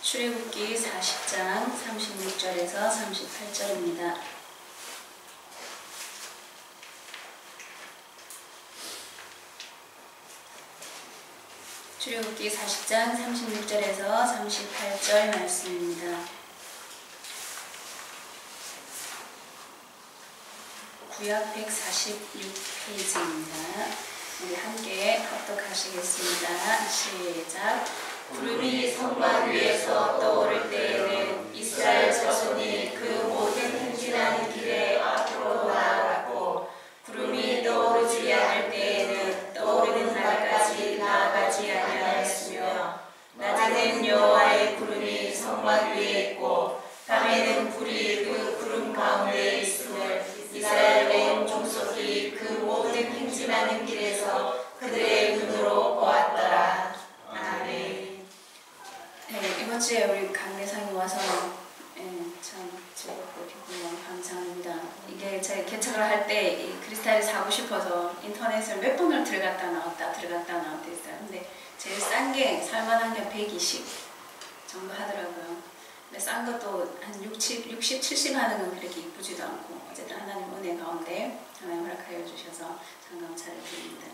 출애굽기 40장 36절에서 38절입니다. 출애굽기 40장 36절에서 38절 말씀입니다. 구약 146페이지입니다. 우리 함께 합독하시겠습니다. 시작. 구름이 성막 위에서 떠오를 때에는 이스라엘 자손이 그 모든 행진하는 길에 앞으로 나아갔고, 구름이 떠오르지 않을 때에는 떠오르는 날까지 나아가지 아니하였으며, 낮에는 여호와의 구름이 성막 위에 있고 밤에는 불이 그 구름 가운데 있음을 이스라엘 온 종속이 그 모든 행진하는 길에서 그들의 눈으로 보았더라. 아멘. 네, 이번 주에 우리 강대상에 와서 참 즐겁고 기쁘고 감사합니다. 이게 제가 개척을 할 때 크리스탈을 사고 싶어서 인터넷을 몇 번을 들어갔다 나왔다 했어요. 근데 제일 싼 게 살만한 게 120 정도 하더라고요. 근데 싼 것도 한 60, 70 하는 건 그렇게 이쁘지도 않고, 어쨌든 하나님 은혜 가운데 하나님 허락하여 주셔서 참 감사를 드립니다.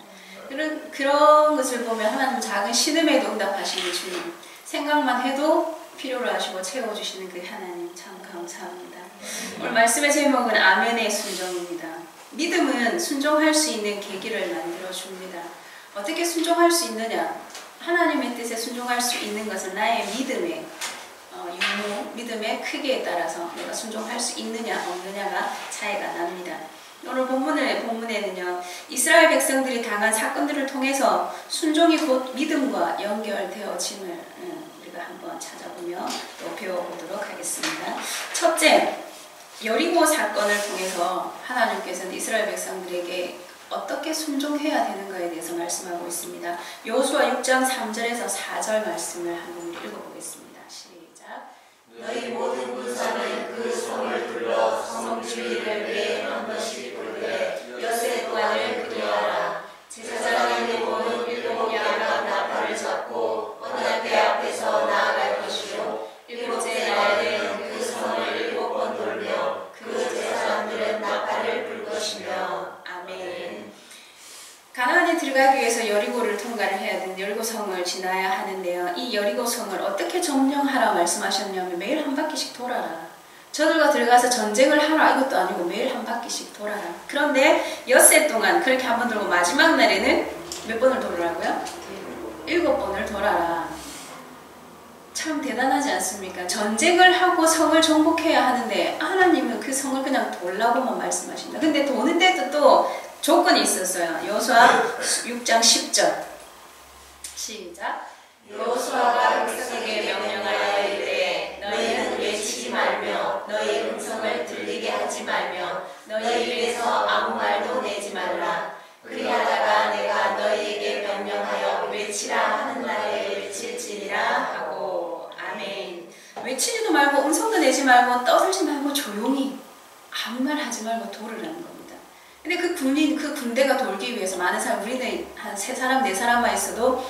그런 것을 보면 하나님 작은 신음에도 응답하시는 주님, 생각만 해도 필요로 하시고 채워주시는 그 하나님 참 감사합니다. 오늘 말씀의 제목은 아멘의 순종입니다. 믿음은 순종할 수 있는 계기를 만들어줍니다. 어떻게 순종할 수 있느냐? 하나님의 뜻에 순종할 수 있는 것은 나의 믿음의 유무, 믿음의 크기에 따라서 내가 순종할 수 있느냐 없느냐가 차이가 납니다. 오늘 본문에는요, 이스라엘 백성들이 당한 사건들을 통해서 순종이 곧 믿음과 연결되어짐을 우리가 한번 찾아보며 또 배워보도록 하겠습니다. 첫째, 여리고 사건을 통해서 하나님께서는 이스라엘 백성들에게 어떻게 순종해야 되는가에 대해서 말씀하고 있습니다. 여호수아 6장 3절에서 4절 말씀을 한번 읽어보겠습니다. 시작. 너희 모든 군사는 그 성을 둘러 성 주위를 매일 한 번씩 돌되 엿새 동안을 그리하라. 제사장이 일곱은 일곱 양각 나팔을 잡고 언약궤 앞에서 나아갈 것이요, 일곱째 날에는 그 성을 7번 돌며 그 제사장들은 나팔을 불 것이며. 아멘. 가나안에 들어가기 위해서 여리고를 통과를 해야 되는 여리고성을 지나야 하는데요. 이 여리고성을 어떻게 점령하라 말씀하셨냐면 매일 한 바퀴씩 돌아라. 저들과 들어가서 전쟁을 하라 이것도 아니고 매일 한 바퀴씩 돌아라. 그런데 엿새 동안 그렇게 한 번 돌고 마지막 날에는 몇 번을 돌으라고요? 7번을 돌아라. 참 대단하지 않습니까? 전쟁을 하고 성을 정복해야 하는데 하나님은 그 성을 그냥 돌라고만 말씀하신다. 근데 도는데도 또 조건이 있었어요. 여호수아 6장 10절 시작. 여호수아가 백성에게 명령하여 이르되 너희는 외치지 말며 너희 음성을 들리게 하지 말며 너희 입에서 아무 말도 내지 말라. 그리하다가 내가 너희에게 명령하여 외치라 하는 날에 외칠지니라 하고. 아멘. 외치지도 말고 음성도 내지 말고 떠들지 말고 조용히 아무 말 하지 말고 돌으라는 겁니다. 근데 그 군대가 돌기 위해서 많은 사람, 우리는 한 3사람, 4사람만 있어도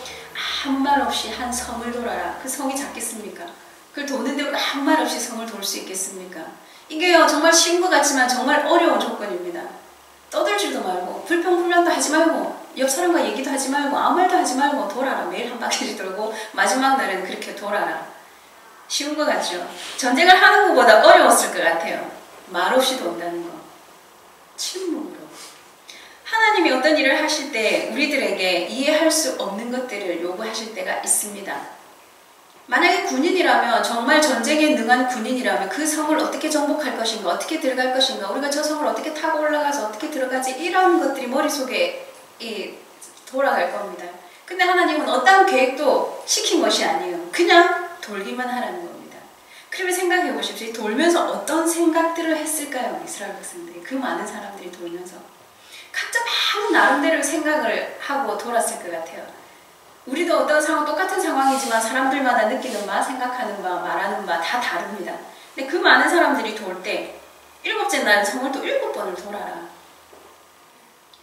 아무 말 없이 한 성을 돌아라. 그 성이 작겠습니까? 그걸 도는데 우리가 아무 말 없이 성을 돌 수 있겠습니까? 이게요, 정말 쉬운 것 같지만 정말 어려운 조건입니다. 떠들지도 말고, 불평불만도 하지 말고, 옆 사람과 얘기도 하지 말고, 아무 말도 하지 말고 돌아라. 매일 한 바퀴씩 돌고, 마지막 날에는 그렇게 돌아라. 쉬운 것 같죠? 전쟁을 하는 것보다 어려웠을 것 같아요. 말 없이 돈다는 거. 침묵으로. 하나님이 어떤 일을 하실 때 우리들에게 이해할 수 없는 것들을 요구하실 때가 있습니다. 만약에 군인이라면, 정말 전쟁에 능한 군인이라면 그 성을 어떻게 정복할 것인가, 어떻게 들어갈 것인가, 우리가 저 성을 어떻게 타고 올라가서 어떻게 들어가지, 이런 것들이 머릿속에 돌아갈 겁니다. 근데 하나님은 어떤 계획도 시킨 것이 아니에요. 그냥 돌기만 하라는 겁니다. 그러면 생각해 보십시오. 돌면서 어떤 생각들을 했을까요? 이스라엘 백성들이, 그 많은 사람들이 돌면서 각자 막 나름대로 생각을 하고 돌았을 것 같아요. 우리도 어떤 상황, 똑같은 상황이지만 사람들마다 느끼는 바, 생각하는 바, 말하는 바 다 다릅니다. 근데 그 많은 사람들이 돌 때 7번째 날 성을 또 7번을 돌아라.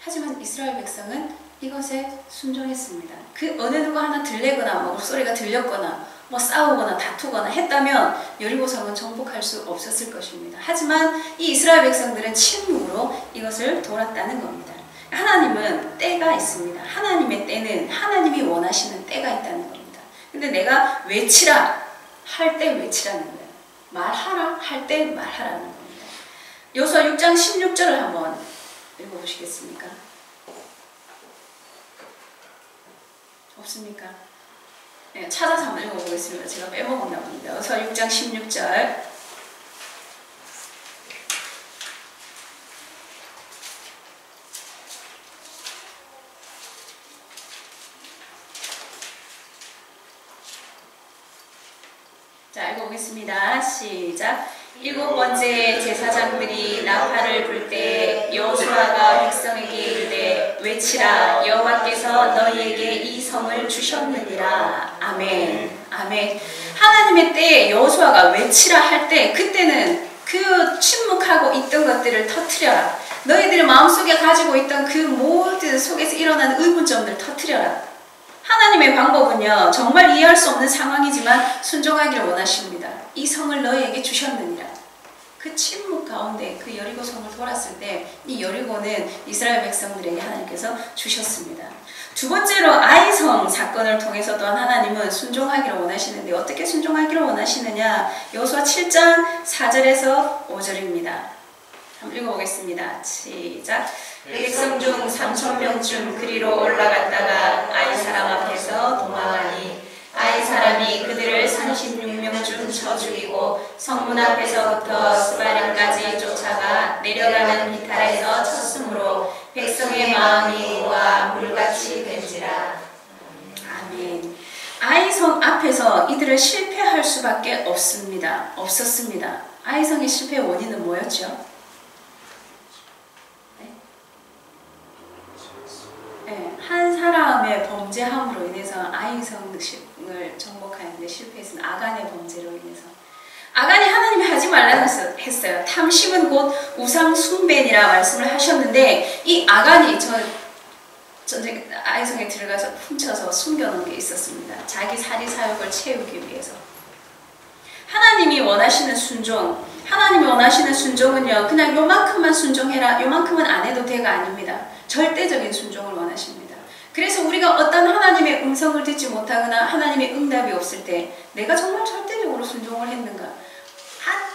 하지만 이스라엘 백성은 이것에 순종했습니다. 그 어느 누가 하나 들리거나 목소리가 들렸거나 뭐 싸우거나 다투거나 했다면 여리고성은 정복할 수 없었을 것입니다. 하지만 이 이스라엘 백성들은 침묵으로 이것을 돌았다는 겁니다. 하나님은 때가 있습니다. 하나님의 때는 하나님이 원하시는 때가 있다는 겁니다. 근데 내가 외치라 할 때 외치라는 거예요. 말하라 할 때 말하라는 겁니다. 여호수아 6장 16절을 한번 읽어보시겠습니까? 없습니까? 네, 찾아서 한번 읽어보겠습니다. 제가 빼먹었나 봅니다. 여호수아 6장 16절. 자, 읽어보겠습니다. 시작. 7번째 제사장들이 나팔을 불 때 여호수아가 백성에게 이르되 외치라 여호와께서 너희에게 이 성을 주셨느니라. 아멘. 아멘. 하나님의 때에 여호수아가 외치라 할 때 그때는 그 침묵하고 있던 것들을 터뜨려라. 너희들의 마음속에 가지고 있던 그 모든 속에서 일어나는 의문점들을 터뜨려라. 하나님의 방법은요, 정말 이해할 수 없는 상황이지만 순종하기를 원하십니다. 이 성을 너희에게 주셨느니라. 그 침묵 가운데 그 여리고 성을 돌았을 때 이 여리고는 이스라엘 백성들에게 하나님께서 주셨습니다. 두 번째로 아이성 사건을 통해서 또한 하나님은 순종하기를 원하시는데 어떻게 순종하기를 원하시느냐? 여호수아 7장 4절에서 5절입니다. 한번 읽어보겠습니다. 시작. 백성 중 3,000명쯤 그리로 올라갔다가 아이 사람 앞에서 도망하니 아이 사람이 그들을 36명 중 쳐 죽이고 성문 앞에서부터 스바림까지 쫓아가 내려가는 비탈에서 쳤으므로 백성의 마음이 우와 물같이 된지라. 아멘. 아이성 앞에서 이들을 실패할 수밖에 없었습니다. 아이성의 실패의 원인은 뭐였죠? 네, 한 사람의 범죄함으로 인해서 아이성을 정복하는데 실패했습니다. 아간의 범죄로 인해서. 아간이 하나님이 하지 말라고 했어요. 탐심은 곧 우상 숭배니라 말씀을 하셨는데 이 아간이 전쟁 아이성에 들어가서 훔쳐서 숨겨놓은 게 있었습니다. 자기 사리사욕을 채우기 위해서. 하나님이 원하시는 순종, 하나님이 원하시는 순종은요, 그냥 요만큼만 순종해라, 요만큼은 안 해도 돼가 아닙니다. 절대적인 순종을 원하십니다. 그래서 우리가 어떤 하나님의 음성을 듣지 못하거나 하나님의 응답이 없을 때 내가 정말 절대적으로 순종을 했는가?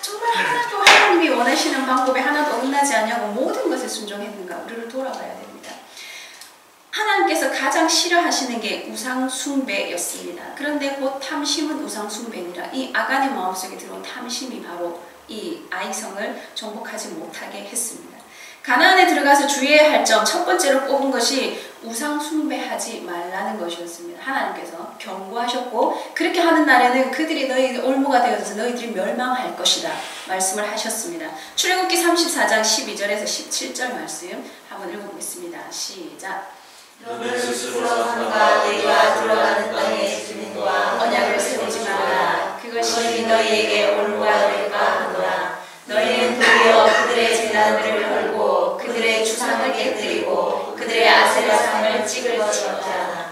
정말 하나도 하나님이 원하시는 방법에 하나도 응하지 않냐고 모든 것에 순종했는가? 우리를 돌아봐야 됩니다. 하나님께서 가장 싫어하시는 게 우상숭배였습니다. 그런데 곧 탐심은 우상숭배니라. 이 아간의 마음속에 들어온 탐심이 바로 이 아이성을 정복하지 못하게 했습니다. 가나안에 들어가서 주의해야 할 점 첫 번째로 꼽은 것이 우상 숭배하지 말라는 것이었습니다. 하나님께서 경고하셨고 그렇게 하는 날에는 그들이 너희 올무가 되어서 너희들이 멸망할 것이다 말씀을 하셨습니다. 출애굽기 34장 12절에서 17절 말씀 한번 읽어보겠습니다. 시작. 너는 스스로 삼가 내가 들어가는 땅의 주민과 언약을 세우지 말라. 그것이 너희에게 올무가 될까 하노라. 너희는 도리어 그들의 제단들을 헐고 그들의 주상을 깨뜨리고 그들의 아세라상을 찍을 것이었다.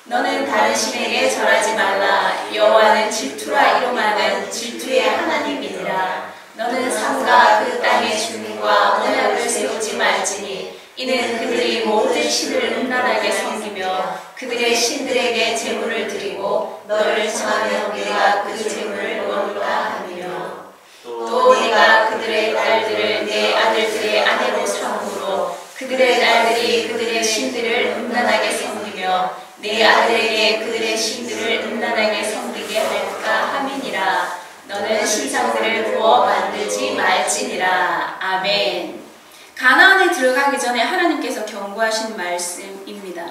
너는 다른 신에게 절하지 말라. 여호와는 질투라 이름하는 질투의 하나님이니라. 너는 삼가 그 땅의 주민과 언약을 세우지 말지니 이는 그들이 모든 신을 음란하게 섬기며 그들의 신들에게 제물을 드리고 너를 청하며 내가 그 제물을 먹을까 하며 또 내가 그들의 딸들을 내 아들들의 아내로 삼으므로 그들의 딸들이 그들의 신들을 음란하게 섬기며 내 아들에게 그들의 신들을 음란하게 섬기게 할까 함이니라. 너는 신상들을 부어 만들지 말지니라. 아멘. 가나안에 들어가기 전에 하나님께서 경고하신 말씀입니다.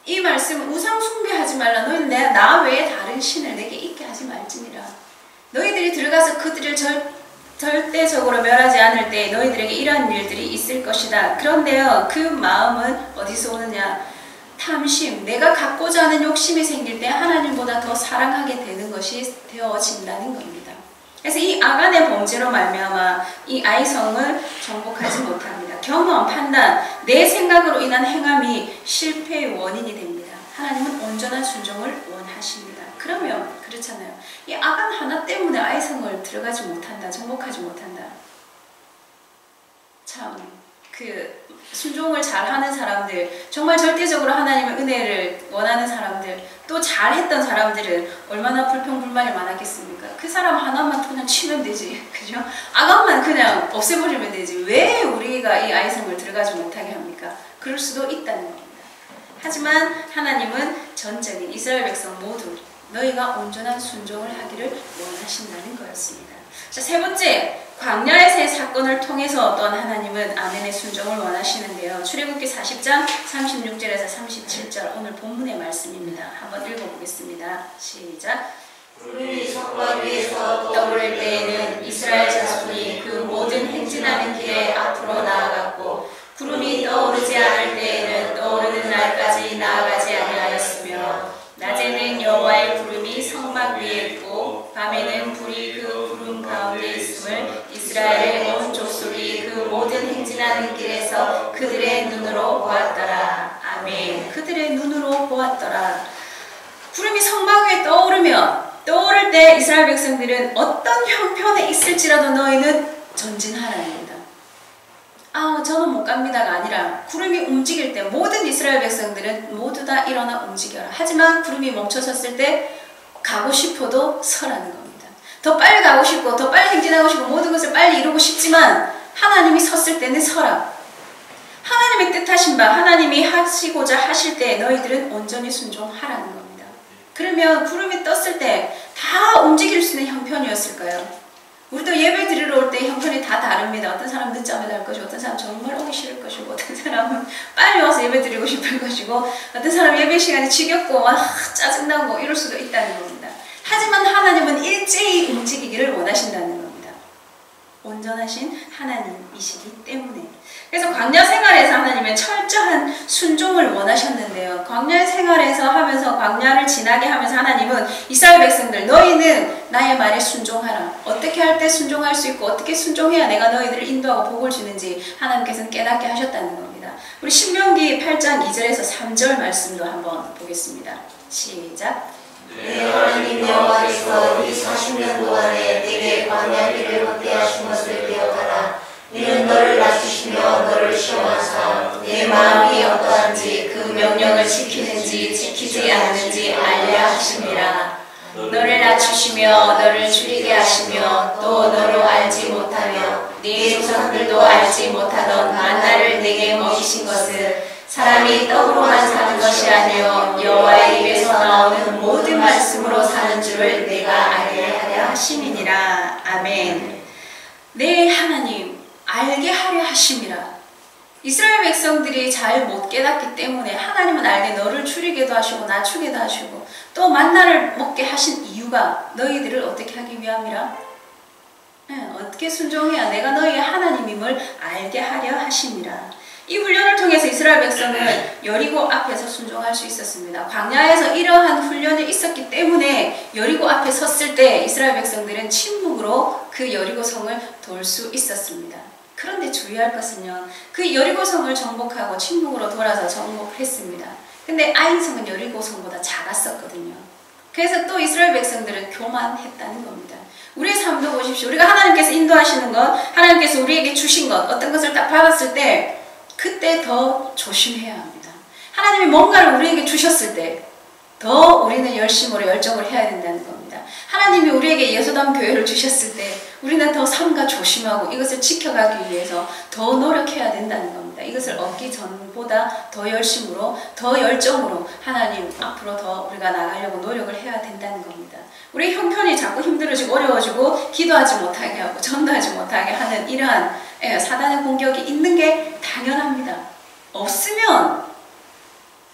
이 말씀 우상 숭배하지 말라. 너희는 나 외에 다른 신을 내게 있게 하지 말지니라. 너희들이 들어가서 그들을 절대적으로 멸하지 않을 때 너희들에게 이러한 일들이 있을 것이다. 그런데요, 그 마음은 어디서 오느냐? 탐심, 내가 갖고자 하는 욕심이 생길 때 하나님보다 더 사랑하게 되는 것이 되어진다는 겁니다. 그래서 이 아간의 범죄로 말미암아 이 아이성을 정복하지 못합니다. 경험, 판단, 내 생각으로 인한 행함이 실패의 원인이 됩니다. 하나님은 온전한 순종을 원하십니다. 그 그러면 그렇잖아요. 이 아간 하나 때문에 아이성을 들어가지 못한다, 정복하지 못한다. 참 순종을 잘하는 사람들, 정말 절대적으로 하나님의 은혜를 원하는 사람들, 또 잘했던 사람들은 얼마나 불평불만이 많았겠습니까? 그 사람 하나만 그냥 치면 되지, 그죠? 아간만 그냥 없애버리면 되지. 왜 우리가 이 아이성을 들어가지 못하게 합니까? 그럴 수도 있다는 겁니다. 하지만 하나님은 전적인 이스라엘 백성 모두 너희가 온전한 순종을 하기를 원하신다는 거였습니다. 자, 세 번째, 광야의 새 사건을 통해서 또한 하나님은 아멘의 순종을 원하시는데요. 출애굽기 40장 36절에서 37절 오늘 본문의 말씀입니다. 한번 읽어보겠습니다. 시작. 구름이 성막 위에서 떠오를 때에는 이스라엘 자손이 그 모든 행진하는 길에 앞으로 나아갔고 구름이 떠오르지 않을 때에는 떠오르는 날까지 나아가지 아니하였으며 낮에는 여호와의 구름이 성막 위에 있고 밤에는 불이 그 구름 가운데 있음을 이스라엘의 온 족속이 그 모든 행진하는 길에서 그들의 눈으로 보았더라. 아멘. 그들의 눈으로 보았더라. 구름이 성막 위에 떠오를 때 이스라엘 백성들은 어떤 형편에 있을지라도 너희는 전진하라입니다. 저는 못 갑니다가 아니라 구름이 움직일 때 모든 이스라엘 백성들은 모두 다 일어나 움직여라. 하지만 구름이 멈춰섰을 때 가고 싶어도 서라는 겁니다. 더 빨리 가고 싶고 더 빨리 행진하고 싶고 모든 것을 빨리 이루고 싶지만 하나님이 섰을 때는 서라. 하나님의 뜻하신 바 하나님이 하시고자 하실 때 너희들은 온전히 순종하라는 겁니다. 그러면 구름이 떴을 때 다 움직일 수 있는 형편이었을까요? 우리도 예배 드리러 올 때 형편이 다 다릅니다. 어떤 사람은 늦잠을 잘 것이고 어떤 사람은 정말 오기 싫을 것이고 어떤 사람은 빨리 와서 예배 드리고 싶을 것이고 어떤 사람은 예배 시간이 지겹고 짜증나고 이럴 수도 있다는 겁니다. 하지만 하나님은 일제히 움직이기를 원하신다는 겁니다. 온전하신 하나님이시기 때문에. 그래서 광야 생활에서 하나님은 철저한 순종을 원하셨는데요. 광야 생활에서 하면서 광야를 지나게 하면서 하나님은 이스라엘 백성들 너희는 나의 말에 순종하라. 어떻게 할 때 순종할 수 있고 어떻게 순종해야 내가 너희들을 인도하고 복을 주는지 하나님께서는 깨닫게 하셨다는 겁니다. 우리 신명기 8장 2절에서 3절 말씀도 한번 보겠습니다. 시작. 내 하나님 여호와께서 이 40년 동안에 내게 광야 길을 걷게 하신 것을 기억하라. 이는 너를 낮추시며 너를 시험하사 내 마음이 어떠한지 그 명령을 지키는지 지키지 않는지 알려 하심이라. 너를 낮추시며 너를 줄이게 하시며 또 너로 알지 못하며 네 조상들도 알지 못하던 만나를 내게 먹이신 것은 사람이 떡으로만 사는 것이 아니요 여호와의 입에서 나오는 모든 말씀으로 사는 줄을 내가 알게 하려 하심이니라. 아멘. 네, 하나님 알게 하려 하심이라. 이스라엘 백성들이 잘 못 깨닫기 때문에 하나님은 알게 너를 줄이게도 하시고 낮추게도 하시고 또 만나를 먹게 하신 이유가 너희들을 어떻게 하기 위함이라? 어떻게 순종해야 내가 너희의 하나님임을 알게 하려 하심이라. 이 훈련을 통해서 이스라엘 백성은 여리고 앞에서 순종할 수 있었습니다. 광야에서 이러한 훈련이 있었기 때문에 여리고 앞에 섰을 때 이스라엘 백성들은 침묵으로 그 여리고 성을 돌 수 있었습니다. 그런데 주의할 것은요, 그 여리고 성을 정복하고 침묵으로 돌아서 정복했습니다. 근데 아인성은 여리고 성보다 작았었거든요. 그래서 또 이스라엘 백성들은 교만했다는 겁니다. 우리의 삶도 보십시오. 우리가 하나님께서 인도하시는 것, 하나님께서 우리에게 주신 것, 어떤 것을 딱 받았을 때 그때 더 조심해야 합니다. 하나님이 뭔가를 우리에게 주셨을 때 더 우리는 열심으로 열정을 해야 된다는 겁니다. 하나님이 우리에게 예수담 교회를 주셨을 때 우리는 더 삼가 조심하고 이것을 지켜가기 위해서 더 노력해야 된다는 겁니다. 이것을 얻기 전보다 더 열심으로 더 열정으로 하나님 앞으로 더 우리가 나가려고 노력을 해야 된다는 겁니다. 우리 형편이 자꾸 힘들어지고 어려워지고 기도하지 못하게 하고 전도하지 못하게 하는 이러한 사단의 공격이 있는 게 당연합니다. 없으면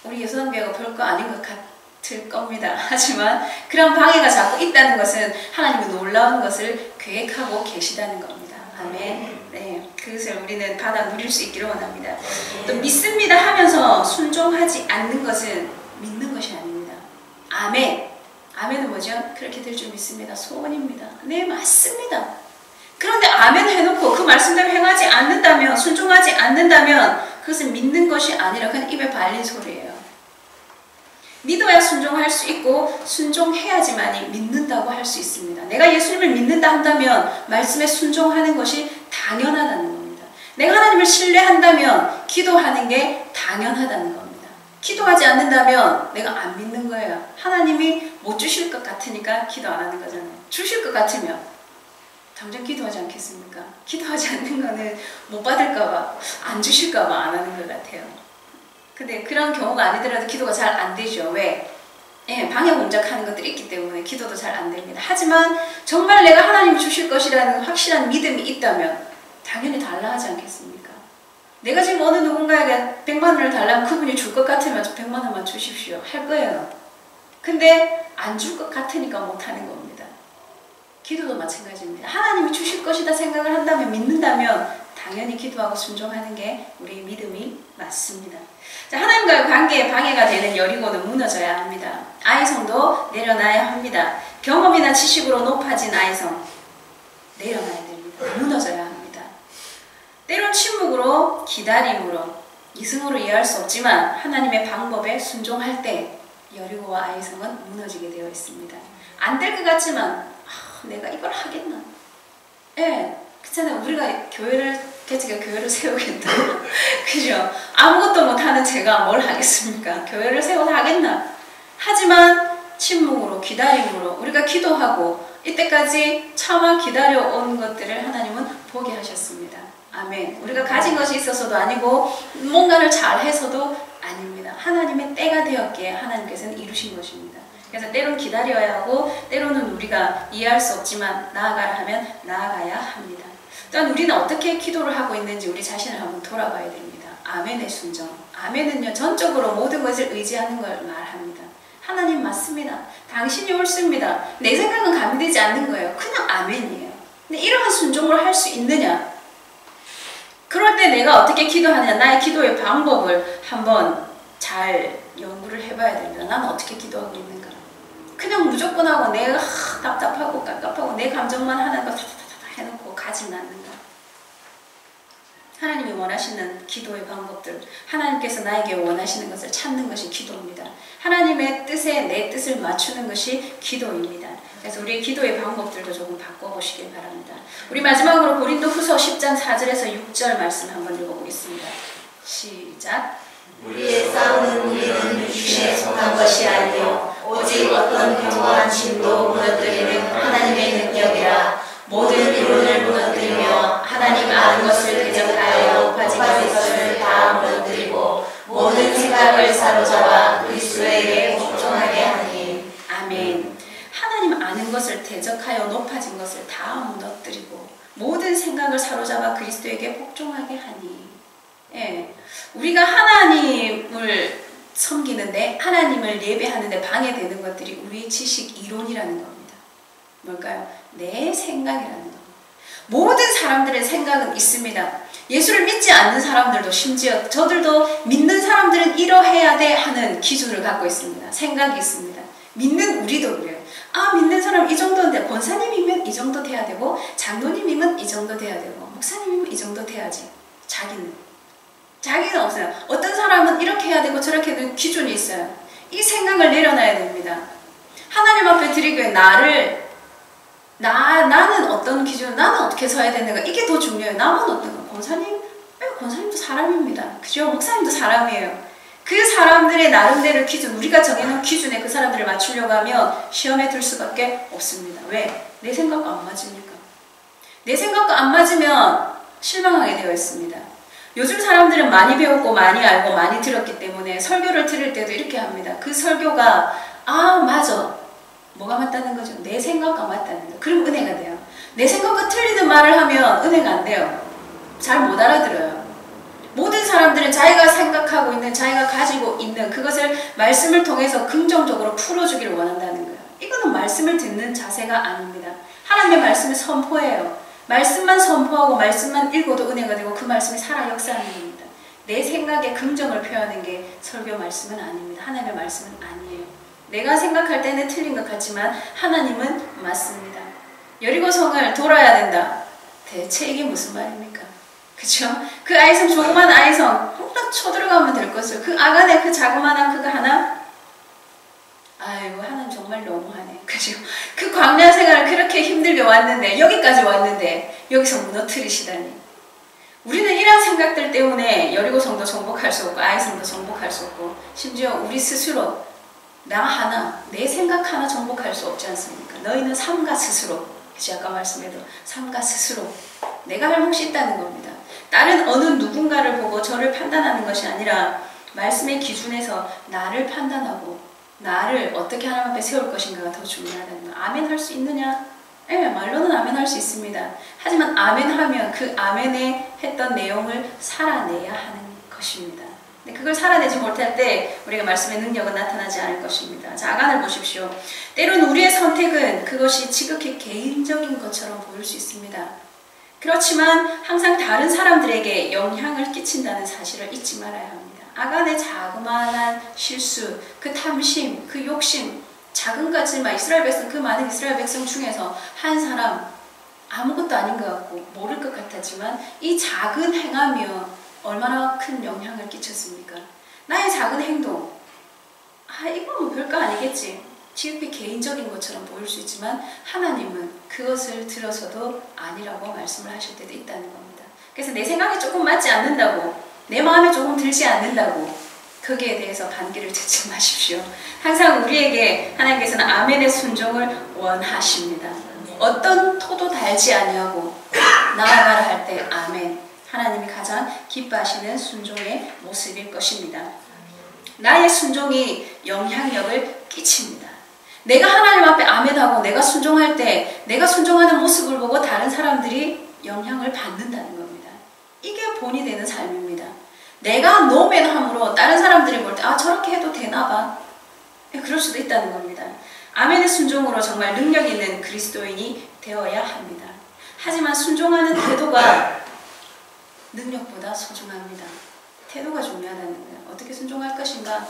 우리 예수담교회가 별거 아닌 것 같을 겁니다. 하지만 그런 방해가 자꾸 있다는 것은 하나님이 놀라운 것을 계획하고 계시다는 겁니다. 아멘. 네, 그것을 우리는 받아 누릴 수 있기를 원합니다. 또 믿습니다 하면서 순종하지 않는 것은 믿는 것이 아닙니다. 아멘. 아멘은 뭐죠? 그렇게 될 줄 믿습니다. 소원입니다. 네, 맞습니다. 그런데 아멘 해놓고 그 말씀대로 행하지 않는다면, 순종하지 않는다면 그것은 믿는 것이 아니라 그냥 입에 발린 소리예요. 믿어야 순종할 수 있고 순종해야지만이 믿는다고 할 수 있습니다. 내가 예수님을 믿는다 한다면 말씀에 순종하는 것이 당연하다는 겁니다. 내가 하나님을 신뢰한다면 기도하는 게 당연하다는 겁니다. 기도하지 않는다면 내가 안 믿는 거예요. 하나님이 못 주실 것 같으니까 기도 안 하는 거잖아요. 주실 것 같으면 당장 기도하지 않겠습니까? 기도하지 않는 거는 못 받을까봐, 안 주실까봐 안 하는 것 같아요. 근데 그런 경우가 아니더라도 기도가 잘 안 되죠. 왜? 방해 공작하는 것들이 있기 때문에 기도도 잘 안 됩니다. 하지만 정말 내가 하나님이 주실 것이라는 확실한 믿음이 있다면 당연히 달라하지 않겠습니까? 내가 지금 어느 누군가에게 100만 원을 달라면 그분이 줄 것 같으면 100만 원만 주십시오 할 거예요. 근데 안 줄 것 같으니까 못하는 겁니다. 기도도 마찬가지입니다. 하나님이 주실 것이다 생각을 한다면, 믿는다면 당연히 기도하고 순종하는 게 우리의 믿음이 맞습니다. 자, 하나님과의 관계에 방해가 되는 여리고는 무너져야 합니다. 아이성도 내려놔야 합니다. 경험이나 지식으로 높아진 아이성 내려놔야 됩니다. 무너져야 합니다. 때론 침묵으로, 기다림으로, 이승으로 이해할 수 없지만 하나님의 방법에 순종할 때 여리고와 아이성은 무너지게 되어 있습니다. 안 될 것 같지만 내가 이걸 하겠나? 그렇잖아요. 우리가 개척가 교회를 세우겠다. 그죠? 아무것도 못하는 제가 뭘 하겠습니까? 교회를 세워서 하겠나? 하지만 침묵으로, 기다림으로 우리가 기도하고 이때까지 참아 기다려온 것들을 하나님은 보게 하셨습니다. 아멘. 우리가 가진 것이 있어서도 아니고 뭔가를 잘해서도 아닙니다. 하나님의 때가 되었기에 하나님께서는 이루신 것입니다. 그래서 때론 기다려야 하고 때로는 우리가 이해할 수 없지만 나아가라 하면 나아가야 합니다. 또한 우리는 어떻게 기도를 하고 있는지 우리 자신을 한번 돌아봐야 됩니다. 아멘의 순종. 아멘은요, 전적으로 모든 것을 의지하는 걸 말합니다. 하나님 맞습니다. 당신이 옳습니다. 내 생각은 가미되지 않는 거예요. 그냥 아멘이에요. 근데 이러한 순종을 할 수 있느냐? 그럴 때 내가 어떻게 기도하느냐, 나의 기도의 방법을 한번 잘 연구를 해봐야 됩니다. 나는 어떻게 기도하고 있는가? 그냥 무조건 하고 내가 답답하고 깝깝하고 내 감정만 하는 거 다다다다 해놓고 가진 않는가? 하나님이 원하시는 기도의 방법들, 하나님께서 나에게 원하시는 것을 찾는 것이 기도입니다. 하나님의 뜻에 내 뜻을 맞추는 것이 기도입니다. 그래서 우리의 기도의 방법들도 조금 바꿔보시길 바랍니다. 우리 마지막으로 고린도후서 10장 4절에서 6절 말씀 한번 읽어보겠습니다. 시작. 우리의 싸움은 우리는 육신에 속한 것이 아니요 오직 어떤 견고한 짐도 무너뜨리는 하나님의 능력이라. 모든 이론을 무너뜨리며 하나님 아는 것을 대적하여 높아진 것을 다 무너뜨리고 모든 생각을 사로잡아 그리스도에게 복종하게 하니. 아멘. 하나님 아는 것을 대적하여 높아진 것을 다 무너뜨리고 모든 생각을 사로잡아 그리스도에게 복종하게 하니. 우리가 하나님을 섬기는데, 하나님을 예배하는데 방해되는 것들이 우리의 지식, 이론이라는 겁니다. 뭘까요? 내 생각이라는 겁니다. 모든 사람들의 생각은 있습니다. 예수를 믿지 않는 사람들도, 심지어 저들도 믿는 사람들은 이러해야 돼 하는 기준을 갖고 있습니다. 생각이 있습니다. 믿는 우리도 그래요. 믿는 사람 이 정도인데, 권사님이면 이 정도 돼야 되고, 장로님이면 이 정도 돼야 되고, 목사님이면 이 정도 돼야지. 자기는 없어요. 어떤 사람은 이렇게 해야 되고 저렇게 해야 되는 기준이 있어요. 이 생각을 내려놔야 됩니다. 하나님 앞에 드리기에 나는 어떤 기준, 나는 어떻게 서야 되는가, 이게 더 중요해요. 나만 어떤가. 권사님도 사람입니다. 그죠? 목사님도 사람이에요. 그 사람들의 나름대로 기준, 우리가 정해놓은 기준에 그 사람들을 맞추려고 하면 시험에 들 수밖에 없습니다. 왜? 내 생각과 안 맞으니까. 내 생각과 안 맞으면 실망하게 되어 있습니다. 요즘 사람들은 많이 배웠고 많이 알고 많이 들었기 때문에 설교를 들을 때도 이렇게 합니다. 그 설교가 맞아. 뭐가 맞다는 거죠? 내 생각과 맞다는 거. 그럼 은혜가 돼요. 내 생각과 틀리는 말을 하면 은혜가 안 돼요. 잘 못 알아들어요. 모든 사람들은 자기가 생각하고 있는, 자기가 가지고 있는 그것을 말씀을 통해서 긍정적으로 풀어주기를 원한다는 거예요. 이거는 말씀을 듣는 자세가 아닙니다. 하나님의 말씀을 선포해요. 말씀만 선포하고 말씀만 읽어도 은혜가 되고 그 말씀이 살아 역사하는 겁니다. 내 생각에 긍정을 표현하는 게 설교 말씀은 아닙니다. 하나님의 말씀은 아니에요. 내가 생각할 때는 틀린 것 같지만 하나님은 맞습니다. 여리고성을 돌아야 된다. 대체 이게 무슨 말입니까? 그쵸? 그 아이성, 조그만 아이성 훅 쳐들어가면 될 것을, 그 아간에 그 자그마한 그거 하나 아이고 하나님 정말 너무하네. 그죠? 그 광야 생활을 그렇게 힘들게 왔는데 여기까지 왔는데 여기서 무너뜨리시다니. 우리는 이런 생각들 때문에 여리고성도 정복할 수 없고 아이성도 정복할 수 없고 심지어 우리 스스로 나 하나 내 생각 하나 정복할 수 없지 않습니까? 너희는 삼가 스스로, 그치? 아까 말씀해도 삼가 스스로 내가 할 몫이 있다는 겁니다. 다른 어느 누군가를 보고 저를 판단하는 것이 아니라 말씀의 기준에서 나를 판단하고 나를 어떻게 하나님 앞에 세울 것인가가 더 중요하다는 거. 아멘 할 수 있느냐? 네, 말로는 아멘 할 수 있습니다. 하지만 아멘 하면 그 아멘에 했던 내용을 살아내야 하는 것입니다. 근데 그걸 살아내지 못할 때 우리가 말씀의 능력은 나타나지 않을 것입니다. 자, 아간을 보십시오. 때로는 우리의 선택은 그것이 지극히 개인적인 것처럼 보일 수 있습니다. 그렇지만 항상 다른 사람들에게 영향을 끼친다는 사실을 잊지 말아야 합니다. 아간의 자그마한 실수, 그 탐심, 그 욕심, 작은 거지만 이스라엘 백성, 그 많은 이스라엘 백성 중에서 한 사람 아무것도 아닌 것 같고 모를 것 같았지만 이 작은 행함이요 얼마나 큰 영향을 끼쳤습니까? 나의 작은 행동, 이건 뭐 별거 아니겠지, 지극히 개인적인 것처럼 보일 수 있지만 하나님은 그것을 들어서도 아니라고 말씀을 하실 때도 있다는 겁니다. 그래서 내 생각이 조금 맞지 않는다고, 내 마음에 조금 들지 않는다고 거기에 대해서 반기를 듣지 마십시오. 항상 우리에게 하나님께서는 아멘의 순종을 원하십니다. 어떤 토도 달지 아니하고 나아가라 할 때 아멘, 하나님이 가장 기뻐하시는 순종의 모습일 것입니다. 나의 순종이 영향력을 끼칩니다. 내가 하나님 앞에 아멘하고 내가 순종할 때 내가 순종하는 모습을 보고 다른 사람들이 영향을 받는다는 겁니다. 이게 본이 되는 삶입니다. 내가 노맨함으로 다른 사람들이 볼 때 저렇게 해도 되나 봐, 그럴 수도 있다는 겁니다. 아멘의 순종으로 정말 능력 있는 그리스도인이 되어야 합니다. 하지만 순종하는 태도가 능력보다 소중합니다. 태도가 중요하다는 거예요. 어떻게 순종할 것인가?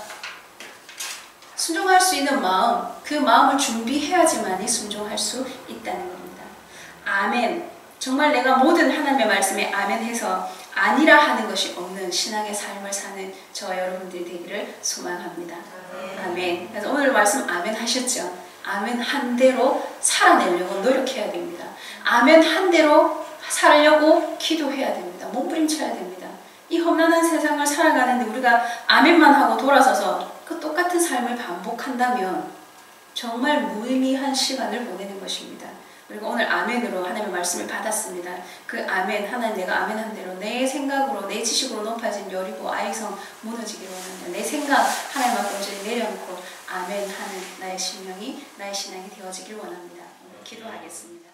순종할 수 있는 마음, 그 마음을 준비해야지만이 순종할 수 있다는 겁니다. 아멘. 정말 내가 모든 하나님의 말씀에 아멘해서 아니라 하는 것이 없는 신앙의 삶을 사는 저와 여러분들이 되기를 소망합니다. 아멘. 그래서 오늘 말씀 아멘 하셨죠? 아멘 한 대로 살아내려고 노력해야 됩니다. 아멘 한 대로 살려고 기도해야 됩니다. 몸부림쳐야 됩니다. 이 험난한 세상을 살아가는데 우리가 아멘만 하고 돌아서서 그 똑같은 삶을 반복한다면 정말 무의미한 시간을 보내는 것입니다. 그리고 오늘 아멘으로 하나님의 말씀을 받았습니다. 그 아멘, 하나님 내가 아멘한 대로 내 생각으로 내 지식으로 높아진 여리고 아이성 무너지기를 원한다. 내 생각 하나님 앞에 온전히 내려놓고 아멘 하는 나의 심령이, 나의 신앙이 되어지길 원합니다. 오늘 기도하겠습니다.